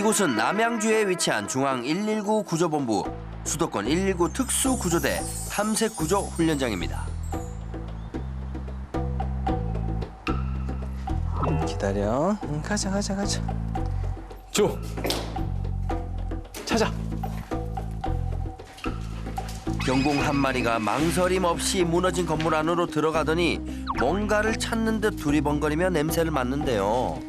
이곳은 남양주에 위치한 중앙 119 구조본부, 수도권 119 특수구조대 탐색구조 훈련장입니다. 기다려. 가자. 줘. 찾아. 경공 한 마리가 망설임 없이 무너진 건물 안으로 들어가더니 뭔가를 찾는 듯 두리번거리며 냄새를 맡는데요.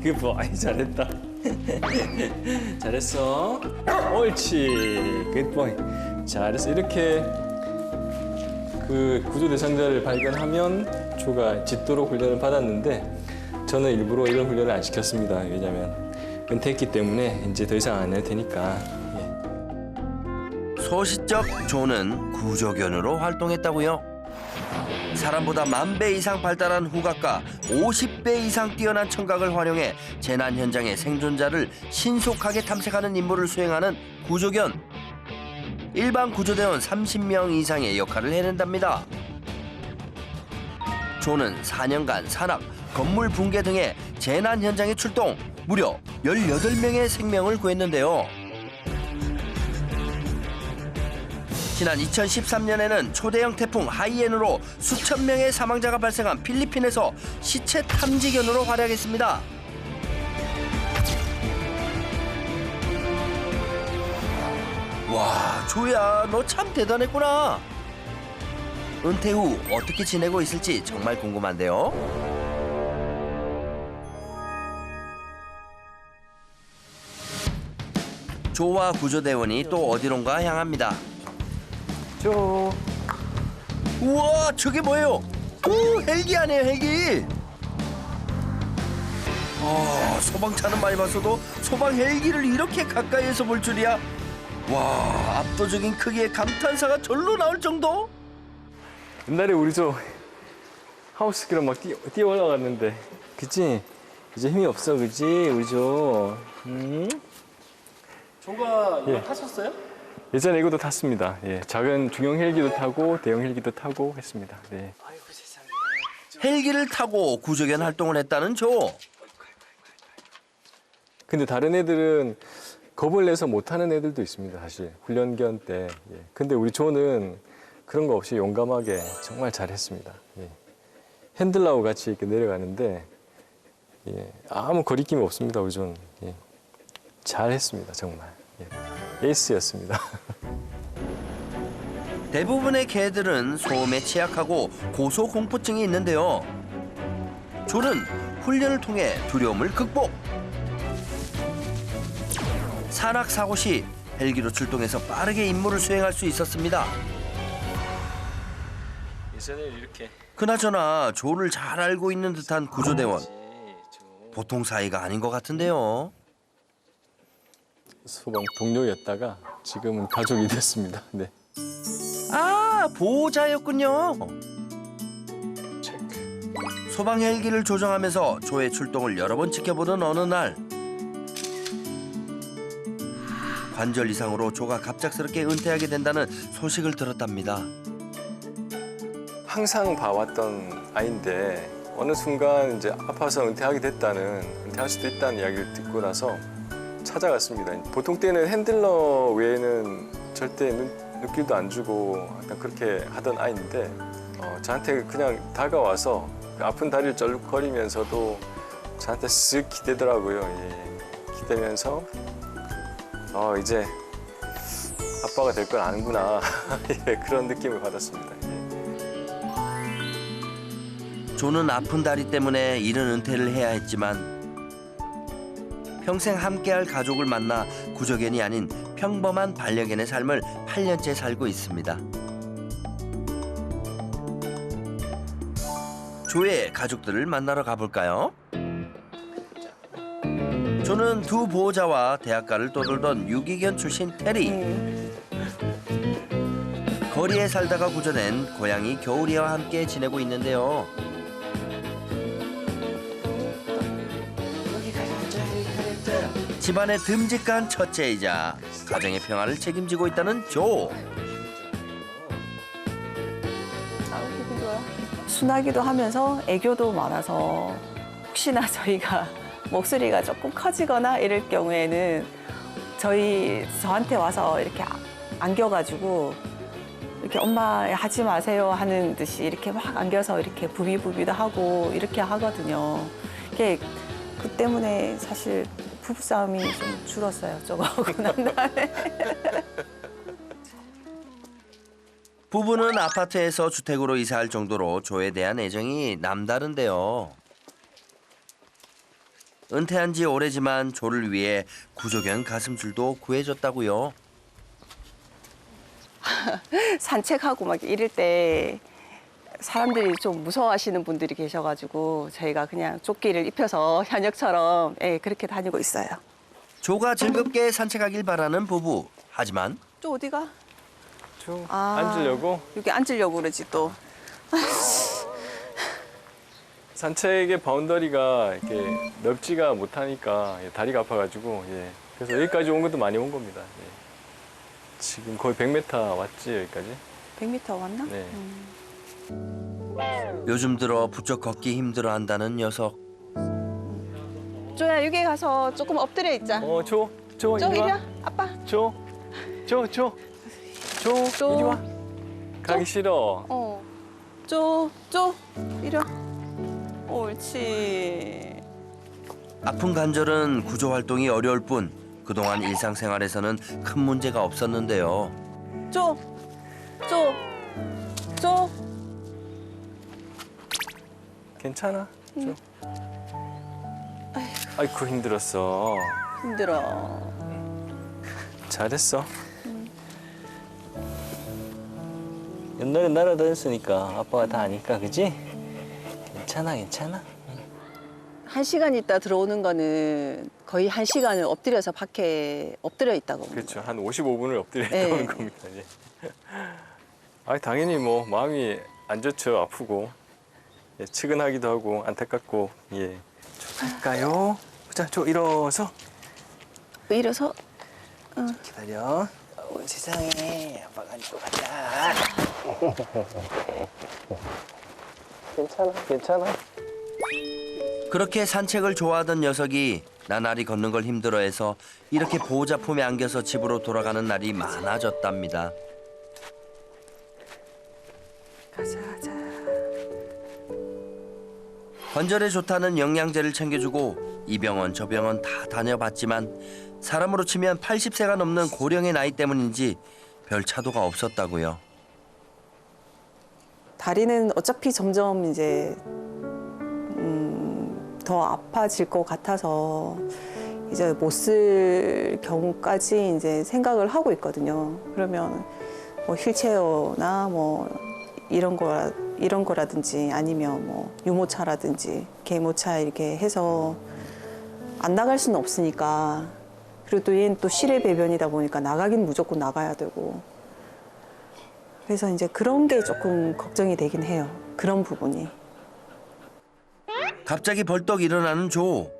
굿보이. 잘했다. 잘했어. 옳지. 굿보이. 잘했어. 이렇게 그 구조 대상자를 발견하면 조가 짖도록 훈련을 받았는데 저는 일부러 이런 훈련을 안 시켰습니다. 왜냐면 은퇴했기 때문에 이제 더 이상 안 할 테니까. 소시적 조는 구조견으로 활동했다고요? 사람보다 10,000배 이상 발달한 후각과 50배 이상 뛰어난 청각을 활용해 재난 현장의 생존자를 신속하게 탐색하는 임무를 수행하는 구조견. 일반 구조대원 30명 이상의 역할을 해낸답니다. 조는 4년간 산악, 건물 붕괴 등의 재난 현장에 출동, 무려 18명의 생명을 구했는데요. 지난 2013년에는 초대형 태풍 하이엔으로 수천 명의 사망자가 발생한 필리핀에서 시체 탐지견으로 활약했습니다. 와, 조야, 너 참 대단했구나. 은퇴 후 어떻게 지내고 있을지 정말 궁금한데요. 조와 구조대원이 또 어디론가 향합니다. 줘. 우와, 저게 뭐예요? 오, 헬기 아니에요, 헬기. 소방차는 많이 봤어도 소방 헬기를 이렇게 가까이에서 볼 줄이야. 와, 압도적인 크기의 감탄사가 절로 나올 정도? 옛날에 우리 조 하우스키로 막 뛰어 올라갔는데, 그치? 이제 힘이 없어, 그치? 우리 조. 조가 이거 예. 타셨어요? 예전에 이것도 탔습니다. 예, 작은 중형 헬기도 타고 대형 헬기도 타고 했습니다. 네. 아이고 세상에. 헬기를 타고 구조견 활동을 했다는 조. 근데 다른 애들은 겁을 내서 못하는 애들도 있습니다, 사실. 훈련견 때. 예. 근데 우리 조는 그런 거 없이 용감하게 정말 잘했습니다. 예. 핸들라고 같이 이렇게 내려가는데, 예. 아무 거리낌이 없습니다, 우리 조는. 예. 잘했습니다, 정말. 예. 에이스였습니다. 대부분의 개들은 소음에 취약하고 고소공포증이 있는데요. 조는 훈련을 통해 두려움을 극복. 산악 사고 시 헬기로 출동해서 빠르게 임무를 수행할 수 있었습니다. 예전에 이렇게. 그나저나 조를 잘 알고 있는 듯한 구조대원. 보통 사이가 아닌 것 같은데요. 소방 동료였다가 지금은 가족이 됐습니다. 네. 아, 보호자였군요. 체크. 소방 헬기를 조정하면서 조의 출동을 여러 번 지켜보던 어느 날 관절 이상으로 조가 갑작스럽게 은퇴하게 된다는 소식을 들었답니다. 항상 봐왔던 아이인데 어느 순간 이제 아파서 은퇴할 수도 있다는 이야기를 듣고 나서 찾아갔습니다. 보통 때는 핸들러 외에는 절대 눈길도 안 주고 약간 그렇게 하던 아이인데 저한테 그냥 다가와서 아픈 다리를 쩔룩거리면서도 저한테 쓱 기대더라고요. 예. 기대면서 이제 아빠가 될 걸 아는구나. 예, 그런 느낌을 받았습니다. 예. 조는 아픈 다리 때문에 이른 은퇴를 해야 했지만 평생 함께할 가족을 만나 구조견이 아닌 평범한 반려견의 삶을 8년째 살고 있습니다. 조의 가족들을 만나러 가볼까요? 조는 두 보호자와 대학가를 떠돌던 유기견 출신 테리. 거리에 살다가 구조된 고양이 겨울이와 함께 지내고 있는데요. 집안의 듬직한 첫째이자 가정의 평화를 책임지고 있다는 조. 힘들어요. 순하기도 하면서 애교도 많아서 혹시나 저희가 목소리가 조금 커지거나 이럴 경우에는 저한테 와서 이렇게 안겨가지고 이렇게 엄마 하지 마세요 하는 듯이 이렇게 막 안겨서 이렇게 부비부비도 하고 이렇게 하거든요. 이게 그 때문에 사실 부부싸움이 좀 줄었어요. 저거 하고 난 다음에. 부부는 아파트에서 주택으로 이사할 정도로 조에 대한 애정이 남다른데요. 은퇴한 지 오래지만 조를 위해 구조견 가슴줄도 구해줬다고요. 산책하고 막 이럴 때 사람들이 좀 무서워하시는 분들이 계셔가지고 저희가 그냥 조끼를 입혀서 현역처럼 그렇게 다니고 있어요. 조가 즐겁게 산책하길 바라는 부부. 하지만 또 어디가? 좀 아. 앉으려고 여기 앉으려고 그러지 또. 산책의 바운더리가 이렇게 넓지가 못하니까 다리가 아파가지고 그래서 여기까지 온 것도 많이 온 겁니다. 지금 거의 100m 왔지 여기까지? 100m 왔나? 네. 요즘 들어 부쩍 걷기 힘들어한다는 녀석. 조야 여기 가서 조금 엎드려 있자. 조 조 이리 이리 와. 와. 아빠. 조 이리 와. 가기 싫어. 조 이리 와. 옳지. 아픈 관절은 구조 활동이 어려울 뿐 그동안 일상생활에서는 큰 문제가 없었는데요. 조. 괜찮아. 조. 아이고 힘들었어. 힘들어. 잘했어. 옛날에 날아다녔으니까 아빠가 다 아니까 그지? 괜찮아. 1시간 있다 들어오는 거는 거의 1시간을 엎드려서 밖에 엎드려 있다고. 그렇죠. 한 55분을 엎드려 네. 있다는 겁니다. 당연히 뭐 마음이 안 좋죠. 아프고 측은하기도 하고 안타깝고 갈까요? 자, 일어서 일어서. 기다려. 온 세상에 아빠가 안고 가자. 괜찮아. 그렇게 산책을 좋아하던 녀석이 나날이 걷는 걸 힘들어해서 이렇게 보호자 품에 안겨서 집으로 돌아가는 날이 많아졌답니다. 가자. 관절에 좋다는 영양제를 챙겨주고 이 병원 저 병원 다 다녀봤지만 사람으로 치면 80세가 넘는 고령의 나이 때문인지 별 차도가 없었다고요. 다리는 어차피 점점 이제 더 아파질 것 같아서 이제 못 쓸 경우까지 이제 생각을 하고 있거든요. 그러면 뭐 휠체어나 뭐 이런 거라든지 아니면 뭐 유모차라든지 개모차 이렇게 해서 안 나갈 수는 없으니까. 그리고 또 얘는 또 실외 배변이다 보니까 나가긴 무조건 나가야 되고. 그래서 이제 그런 게 조금 걱정이 되긴 해요. 그런 부분이. 갑자기 벌떡 일어나는 조.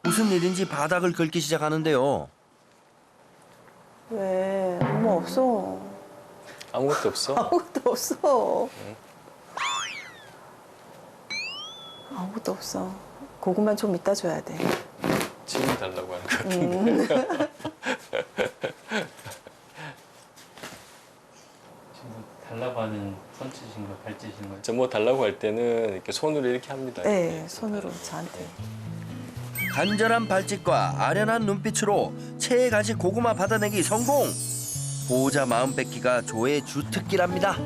무슨 일인지 바닥을 긁기 시작하는데요. 왜? 엄마 없어. 아무것도 없어? 아무것도 없어. 아무것도 없어. 고구마 좀 이따 줘야 돼. 짐 달라고 하는 것 같은데. 달라고 하는 손짓인가 발짓인가? 뭐 달라고 할 때는 이렇게 손으로 이렇게 합니다. 네, 손으로 저한테. 간절한 발짓과 아련한 눈빛으로 채에 가지 고구마 받아내기 성공. 보호자 마음 뺏기가 조의 주특기랍니다.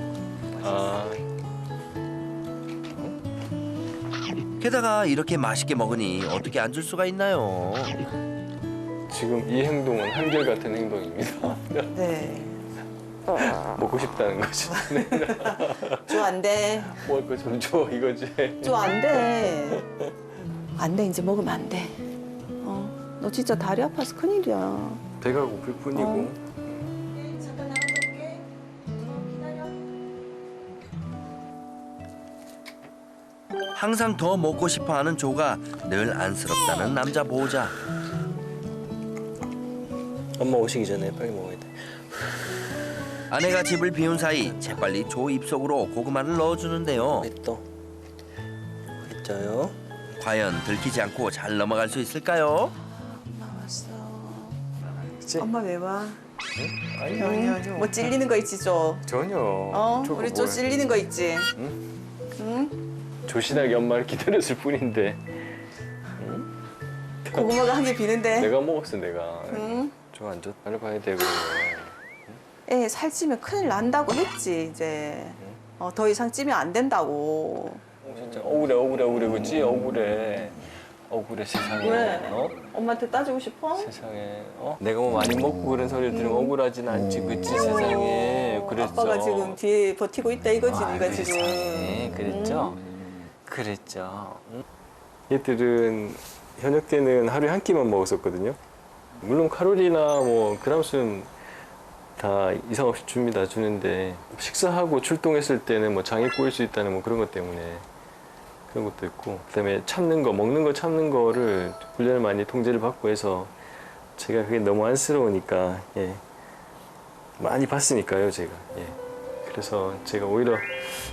게다가 이렇게 맛있게 먹으니 어떻게 안 줄 수가 있나요? 지금 이 행동은 한결같은 행동입니다. 네. 먹고 싶다는 거지. 줘 안 돼. 먹을 거 좀 줘 이거지. 줘 안 돼. 안 돼, 이제 먹으면 안 돼. 너 진짜 다리 아파서 큰일이야. 배가 고플 뿐이고. 잠깐 나가볼게. 기다려. 항상 더 먹고 싶어하는 조가 늘 안쓰럽다는 남자 보호자. 엄마 오시기 전에 빨리 먹어야 돼. 아내가 집을 비운 사이 재빨리 조 입속으로 고구마를 넣어주는데요. 또 있어요. 과연 들키지 않고 잘 넘어갈 수 있을까요? 그치? 엄마 왜 와? 아니. 뭐 찔리는 거 있지 좀. 전혀. 저거 우리 좀 뭐야. 찔리는 거 있지. 조신하게 엄마를 기다렸을 뿐인데 고구마가 한 개 비는데. 내가 먹었어 내가. 응? 저안 좋. 빨리 봐야 돼 그러면. 애 살찌면 큰일 난다고 했지 이제. 더 이상 찌면 안 된다고. 진짜 억울해 그치? 억울해 세상에. 왜? 어? 엄마한테 따지고 싶어? 세상에. 내가 뭐 많이 먹고 그런 소리를 들으면 억울하진 않지 그치 세상에. 그랬어. 아빠가 지금 뒤에 버티고 있다 이거지 네가 지금. 세상에. 그랬죠. 응? 얘들은 현역 때는 하루에 한 끼만 먹었었거든요. 물론 칼로리나 뭐 그람수는 다 이상 없이 주는데 식사하고 출동했을 때는 뭐 장이 꼬일 수 있다는 뭐 그런 것 때문에 그런 것도 있고, 그다음에 먹는 거 참는 거를 훈련을 많이 통제를 받고 해서 제가 그게 너무 안쓰러우니까 많이 봤으니까요 제가. 그래서 제가 오히려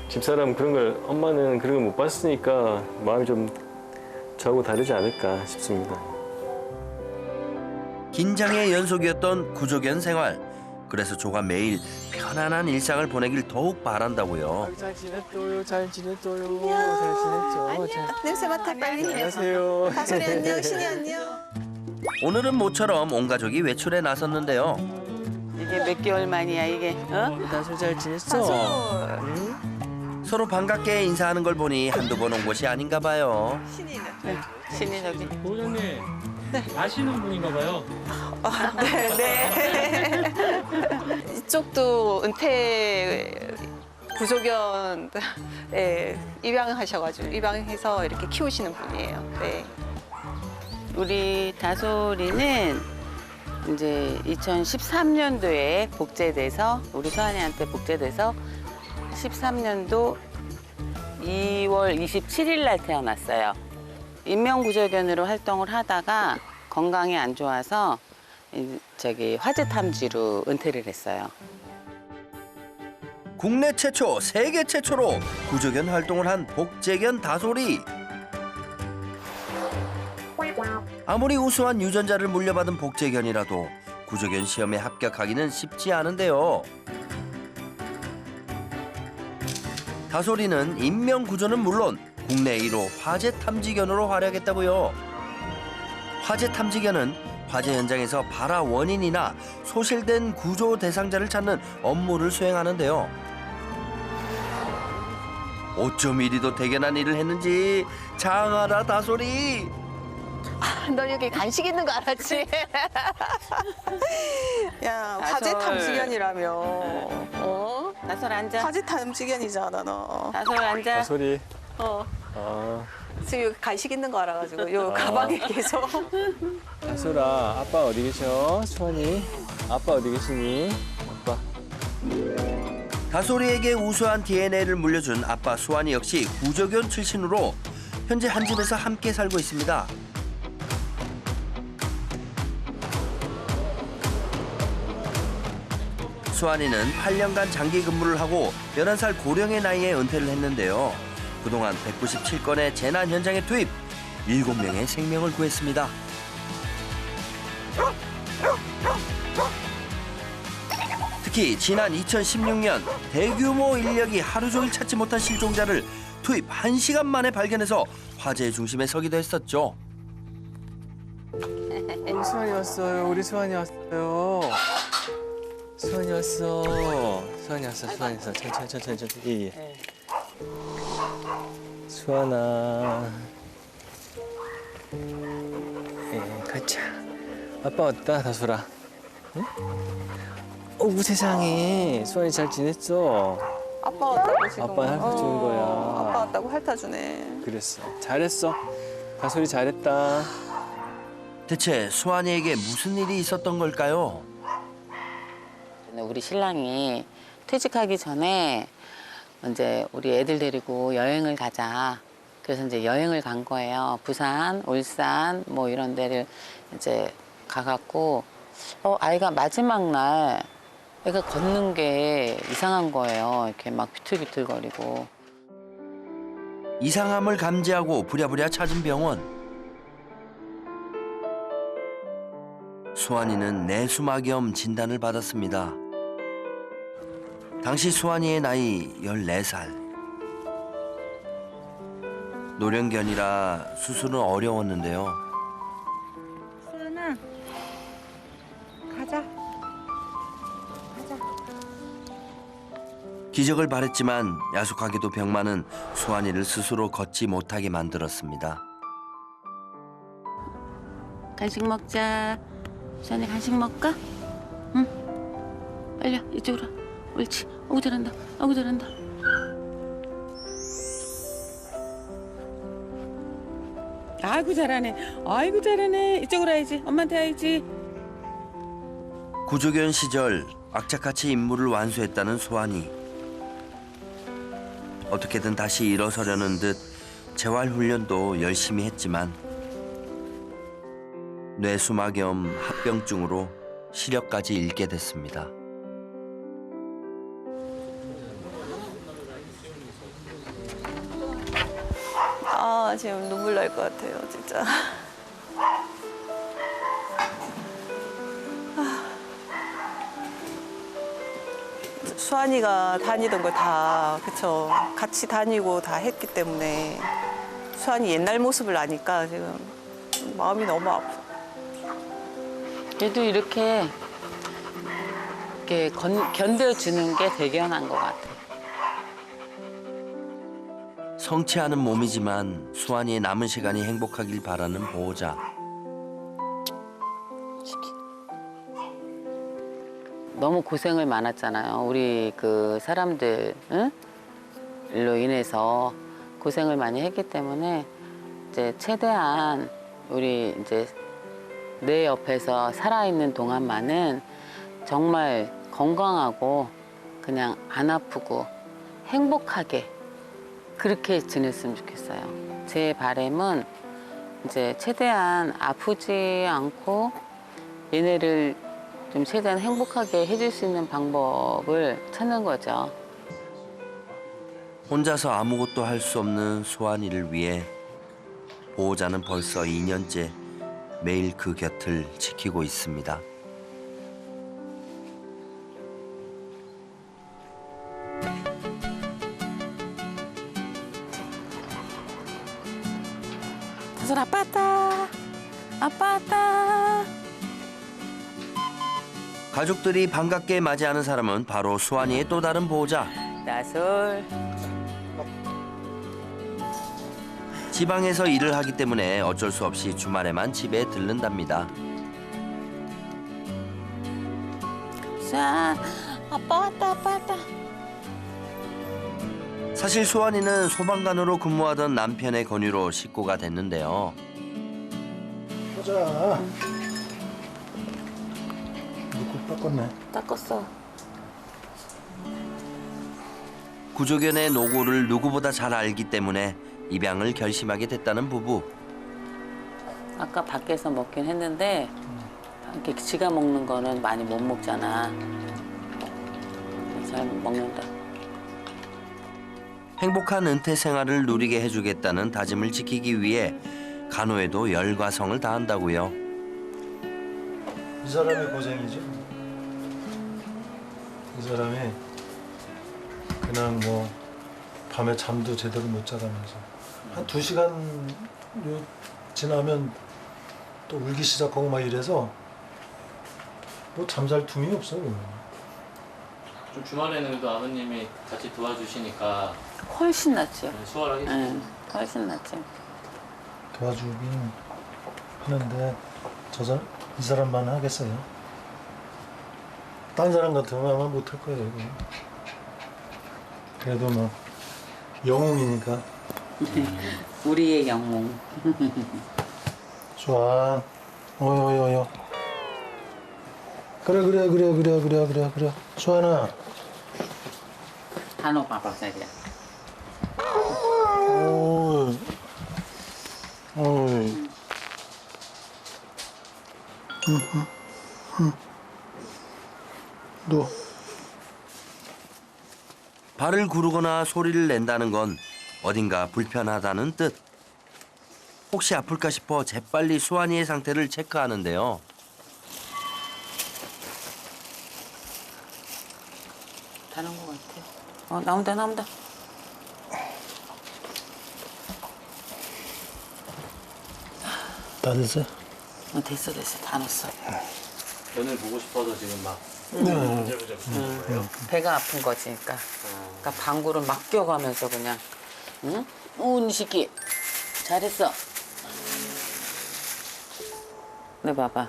집사람 그런 걸, 엄마는 그런 걸 못 봤으니까 마음이 좀 저하고 다르지 않을까 싶습니다. 긴장의 연속이었던 구조견 생활. 그래서 조가 매일 편안한 일상을 보내길 더욱 바란다고요. 잘 지냈어요. 잘 지냈죠. 냄새 맡아 빨리. 안녕하세요. 다솔이 안녕, 신이 안녕. 오늘은 모처럼 온 가족이 외출에 나섰는데요. 이게 몇 개월 만이야 이게? 어? 다솔 잘 지냈어? 서로 반갑게 인사하는 걸 보니 한두 번 온 곳이 아닌가 봐요. 신이 저기. 보호자님 아시는 분인가 봐요. 네. 이쪽도 은퇴 구조견 입양하셔가지고 입양해서 이렇게 키우시는 분이에요. 네. 우리 다솔이는 이제 2013년도에 복제돼서 우리 수환이한테 복제돼서 13년도 2월 27일 날 태어났어요. 인명구조견으로 활동을 하다가 건강이 안 좋아서 화재 탐지로 은퇴를 했어요. 국내 최초, 세계 최초로 구조견 활동을 한 복제견 다솔이. 아무리 우수한 유전자를 물려받은 복제견이라도 구조견 시험에 합격하기는 쉽지 않은데요. 다솔이는 인명구조는 물론 국내 1호 화재 탐지견으로 활약했다고요. 화재 탐지견은 화재 현장에서 발화 원인이나 소실된 구조 대상자를 찾는 업무를 수행하는데요. 어쩜 이리도 대견한 일을 했는지 장하라 다솔이. 너 여기 간식 있는 거 알았지? 야, 화재 다솔. 탐지견이라며. 어? 다솔 앉아. 화재 탐지견이잖아, 너. 다솔 앉아. 소리. 어. 아, 지금 여기 간식 있는 거 알아가지고 요 가방에 계속. 다솔아, 아빠 어디 계셔? 수환이, 아빠 어디 계시니? 아빠. 다솔이에게 우수한 DNA를 물려준 아빠 수환이 역시 구조견 출신으로 현재 한 집에서 함께 살고 있습니다. 수환이는 8년간 장기 근무를 하고 11살 고령의 나이에 은퇴를 했는데요. 그동안 197건의 재난 현장에 투입, 7명의 생명을 구했습니다. 특히 지난 2016년 대규모 인력이 하루 종일 찾지 못한 실종자를 투입 1시간 만에 발견해서 화제의 중심에 서기도 했었죠. 우리 수환이 왔어요. 우리 수환이 왔어요. 수환이 왔어. 수환이 왔어. 수환이 왔어. 천천히. 예. 수환아. 가자. 아빠 왔다, 다솔아. 응? 어구 세상에. 수환이 잘 지냈어? 아빠 왔다고 지금. 아빠 핥아주는 거야. 아빠 왔다고 핥아주네. 그랬어. 잘했어. 다솔이 잘했다. 대체 수환이에게 무슨 일이 있었던 걸까요? 우리 신랑이 퇴직하기 전에 이제 우리 애들 데리고 여행을 가자. 그래서 이제 여행을 간 거예요. 부산, 울산 뭐 이런 데를 이제 가갖고 아이가 마지막 날 애가 걷는 게 이상한 거예요. 이렇게 막 비틀비틀거리고. 이상함을 감지하고 부랴부랴 찾은 병원. 수환이는 뇌수막염 진단을 받았습니다. 당시 수환이의 나이 14살. 노령견이라 수술은 어려웠는데요. 수환아, 가자. 기적을 바랬지만 야속하게도 병마는 수환이를 스스로 걷지 못하게 만들었습니다. 간식 먹자. 수환이 간식 먹까? 응. 빨리 와, 이쪽으로. 옳지. 어구 잘한다. 어구 잘한다. 아이고 잘하네. 아이고 잘하네. 이쪽으로 와야지. 엄마한테 와야지. 구조견 시절 악착같이 임무를 완수했다는 수환이. 어떻게든 다시 일어서려는 듯 재활 훈련도 열심히 했지만 뇌수막염 합병증으로 시력까지 잃게 됐습니다. 아, 지금 눈물 날 것 같아요, 진짜. 수환이가 다니던 걸 다, 그쵸. 같이 다니고 다 했기 때문에 수환이 옛날 모습을 아니까 지금 마음이 너무 아파. 그래도 이렇게 견뎌주는 게 대견한 것 같아. 성취하는 몸이지만 수환이의 남은 시간이 행복하길 바라는 보호자. 너무 고생을 많았잖아요. 우리 그 사람들, 응? 일로 인해서 고생을 많이 했기 때문에 이제 최대한 우리 이제 내 옆에서 살아있는 동안만은 정말 건강하고 그냥 안 아프고 행복하게 그렇게 지냈으면 좋겠어요. 제 바람은 이제 최대한 아프지 않고 얘네를 좀 최대한 행복하게 해줄 수 있는 방법을 찾는 거죠. 혼자서 아무것도 할 수 없는 수환이를 위해 보호자는 벌써 2년째 매일 그 곁을 지키고 있습니다. 다솔 아빠 왔다. 아빠 왔다. 가족들이 반갑게 맞이하는 사람은 바로 수환이의 또 다른 보호자. 다솔. 지방에서 일을 하기 때문에 어쩔 수 없이 주말에만 집에 들른답니다. 수환. 아빠 왔다. 아빠 왔다. 사실 수환이는 소방관으로 근무하던 남편의 권유로 식구가 됐는데요. 보자. 누구 닦았네. 닦았어. 구조견의 노고를 누구보다 잘 알기 때문에 입양을 결심하게 됐다는 부부. 아까 밖에서 먹긴 했는데 이렇게 지가 먹는 거는 많이 못 먹잖아. 잘 먹는다. 행복한 은퇴 생활을 누리게 해주겠다는 다짐을 지키기 위해 간호에도 열과 성을 다한다고요. 이 사람이 고생이죠. 이 사람이 그냥 뭐 밤에 잠도 제대로 못 자가면서 한 2시간 지나면 또 울기 시작하고 막 이래서 뭐 잠잘 틈이 없어요. 좀 주말에는 그래도 아버님이 같이 도와주시니까 훨씬 낫지. 수월하게 응, 훨씬 낫지. 도와주긴 하는데 이 사람만 하겠어요. 딴 사람 같으면 아마 못할 거예요. 이거. 그래도 뭐 영웅이니까. 우리의 영웅. 수환, 어여여여. 그래. 수환아. 단호 봐봐, 자기야. 어이. 너 발을 구르거나 소리를 낸다는 건 어딘가 불편하다는 뜻. 혹시 아플까 싶어 재빨리 수환이의 상태를 체크하는데요. 다 나온 것 같아. 나온다, 나온다. 다 됐어요? 됐어, 됐어. 다 넣었어. 오늘 보고 싶어서 지금 막 배가 아픈 거지, 그러니까. 그러니까 방구를 막 껴가면서 그냥. 응? 이 새끼. 잘했어. 네, 봐봐.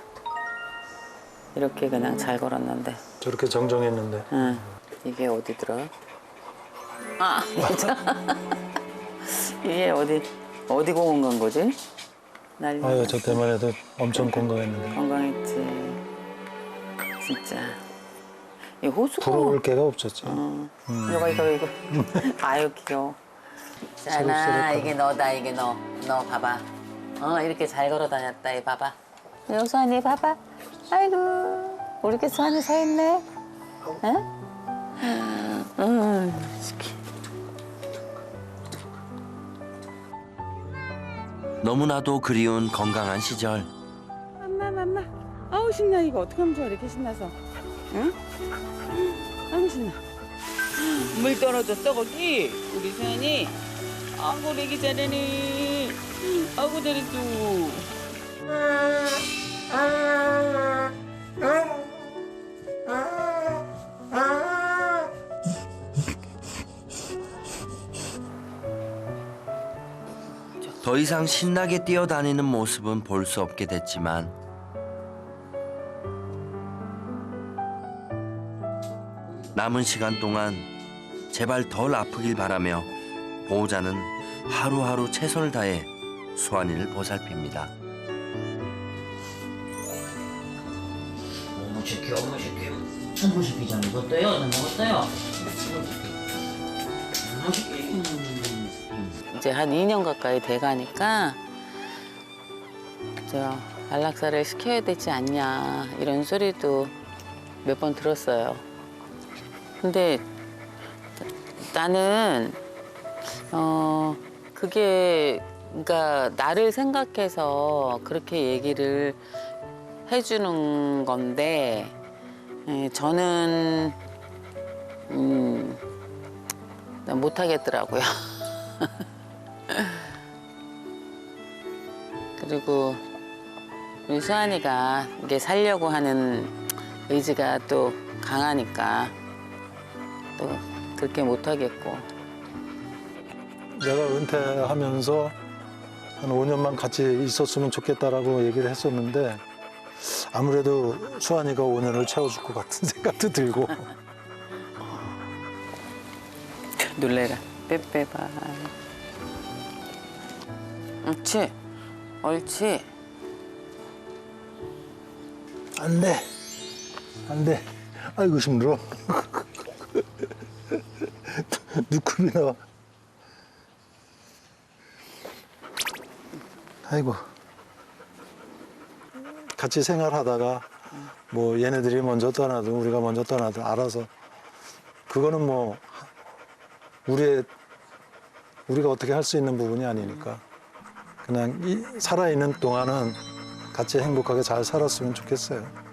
이렇게 그냥 잘 걸었는데. 저렇게 정정했는데. 응. 이게 어디 들어? 아, 진짜. 이게 어디 공원 간 거지? 난리. 아유, 저 때만 해도 엄청 건강했는데. 건강했지. 진짜. 이 호수가. 부러울 게가 없었죠. 이거. 아유, 귀여워. 있잖아, 이게 너다, 이게 너. 너 봐봐. 이렇게 잘 걸어 다녔다, 이 봐봐. 수환이 봐봐. 아이고, 우리 이렇게 수환이 서 있네. 응? 너무나도 그리운 건강한 시절. 맘마. 아우, 신나, 이거. 어떡하면 좋아, 이렇게 신나서. 응? 아우, 신나. 물 떨어졌어, 거기? 우리 수환이. 아이고, 내기 잘하네. 아이고, 잘했어. 더 이상 신나게 뛰어다니는 모습은 볼 수 없게 됐지만 남은 시간 동안 제발 덜 아프길 바라며 보호자는 하루하루 최선을 다해 수환이를 보살핍니다. 어머 새끼잖아. 먹었어요? 나 먹었어요? 이제 한 2년 가까이 돼가니까 저 안락사를 시켜야 되지 않냐 이런 소리도 몇 번 들었어요. 근데 나는 그게 그러니까 나를 생각해서 그렇게 얘기를 해주는 건데 저는 못하겠더라고요. 그리고 우리 수환이가 이게 살려고 하는 의지가 또 강하니까 또 그렇게 못하겠고. 내가 은퇴하면서 한 5년만 같이 있었으면 좋겠다라고 얘기를 했었는데 아무래도 수환이가 5년을 채워줄 것 같은 생각도 들고. 놀래라. 빼빼봐. 옳지. 옳지. 안 돼. 안 돼. 아이고 힘들어. 누쿨이 나와. 아이고. 같이 생활하다가 뭐 얘네들이 먼저 떠나든 우리가 먼저 떠나든 알아서 그거는 뭐 우리가 어떻게 할 수 있는 부분이 아니니까 그냥 살아있는 동안은 같이 행복하게 잘 살았으면 좋겠어요.